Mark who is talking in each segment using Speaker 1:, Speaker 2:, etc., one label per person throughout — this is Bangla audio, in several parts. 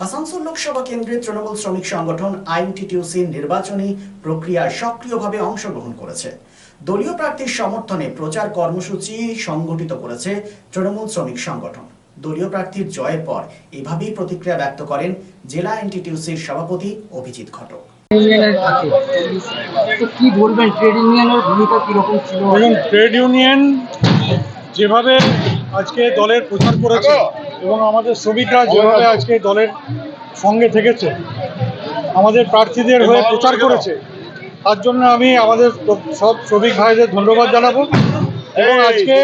Speaker 1: আসানসোল লোকসভা কেন্দ্রের তৃণমূল শ্রমিক সংগঠন আইএনটিটিউসি নির্বাচনী প্রক্রিয়ায় সক্রিয়ভাবে অংশগ্রহণ করেছে। দলীয় প্রার্থীর সমর্থনে প্রচার কর্মসূচি সংগঠিত করেছে তৃণমূল শ্রমিক সংগঠন। দলীয় প্রার্থীর জয়ের পর এভাবেই প্রতিক্রিয়া ব্যক্ত করেন জেলা আইএনটিটিউসির সভাপতি অভিজিৎ ঘটক।
Speaker 2: কি বলবেন, ট্রেড ইউনিয়নের ভূমিকা কিরকম ছিল?
Speaker 3: ট্রেড ইউনিয়ন যেভাবে আজকে দলের প্রচার করেছে এবং আমাদের শ্রমিকরা যেভাবে আজকে দলের সঙ্গে থেকেছে, আমাদের প্রার্থীদের হয়ে প্রচার করেছে, তার জন্য আমি আমাদের সব শ্রমিক ভাইদের ধন্যবাদ জানাবো। এবং আজকে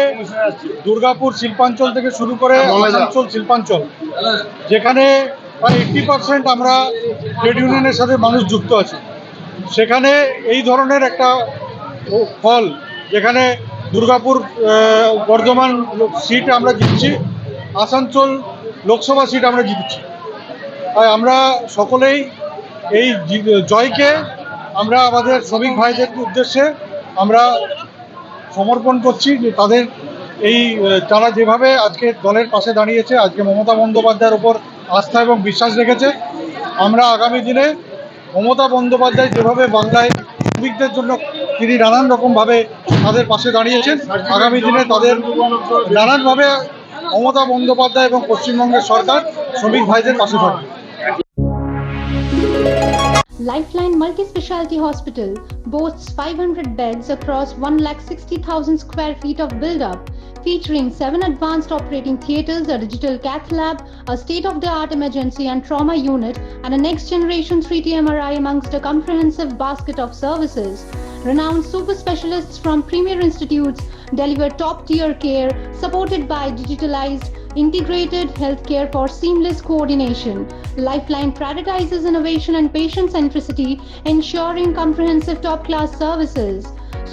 Speaker 3: দুর্গাপুর শিল্পাঞ্চল থেকে শুরু করে আসানসোল শিল্পাঞ্চল, যেখানে প্রায় 80% আমরা ট্রেড ইউনিয়নের সাথে মানুষ যুক্ত আছে, সেখানে এই ধরনের একটা ফল, যেখানে দুর্গাপুর বর্ধমান সিট আমরা জিতছি, আসানসোল লোকসভা সিট আমরা জিতছি। তাই আমরা সকলেই এই জয়কে আমরা আমাদের শ্রমিক ভাইদের উদ্দেশ্যে আমরা সমর্পণ করছি, যে তাদের এই তারা যেভাবে আজকে দলের পাশে দাঁড়িয়েছে, আজকে মমতা বন্দ্যোপাধ্যায়ের ওপর আস্থা এবং বিশ্বাস রেখেছে। আমরা আগামী দিনে মমতা বন্দ্যোপাধ্যায় যেভাবে বাংলায় শ্রমিকদের জন্য তিনি নানান রকমভাবে তাদের পাশে দাঁড়িয়েছেন, আগামী দিনে তাদের নানানভাবে মমতা বন্দ্যোপাধ্যায় এবং পশ্চিমবঙ্গের সরকার শ্রমিক ভাইদের পাশে থাকবে।
Speaker 4: Lifeline Multi-Speciality Hospital boasts 500 beds across 1,60,000 square feet of build-up, featuring 7 advanced operating theatres, a digital cath lab, a state-of-the-art emergency and trauma unit, and a next-generation 3D MRI amongst a comprehensive basket of services. Renowned super specialists from premier institutes deliver top-tier care, supported by digitalized, integrated healthcare for seamless coordination. Lifeline prioritizes innovation and patient centricity, ensuring comprehensive top-class services.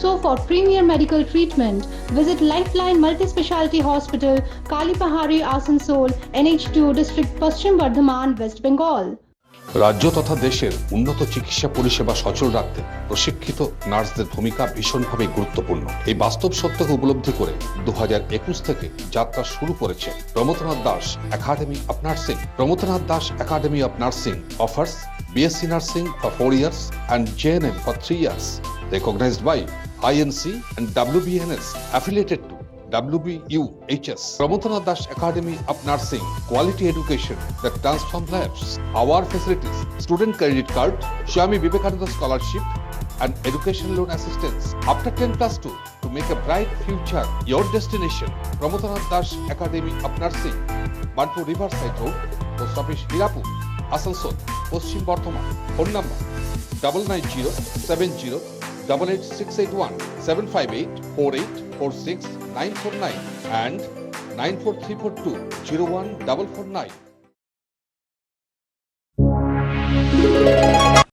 Speaker 4: So for premier medical treatment, visit Lifeline Multi-Speciality Hospital, Kalipahari, Asansol, NH2 District, Paschim Bardhaman, West Bengal.
Speaker 5: রাজ্য তথা দেশের উন্নত চিকিৎসা পরিষেবা সচল রাখতে প্রশিক্ষিত নার্সদের ভূমিকা ভীষণভাবে গুরুত্বপূর্ণ। এই বাস্তব সত্যকে উপলব্ধি করে 2021 থেকে যাত্রা শুরু করেছে Pramathanath Das academy of nursing. Pramathanath Das academy of nursing offers BSc Nursing for 4 years and JNM for 3 years, recognized by INC and WBNS, affiliated to WBUHS. Prabodhanath Das Academy of Nursing, quality education that transforms lives. Our facilities: student credit card, Swami Vivekananda scholarship, and education loan assistance. After 10+2, to make a bright future your destination. Prabodhanath Das Academy of Nursing, Banpur Riverside Road, Post Office Hirapur, Asansol, Paschim Bardhaman. Phone number 9907088681, 7584846 949 and 94342 01449.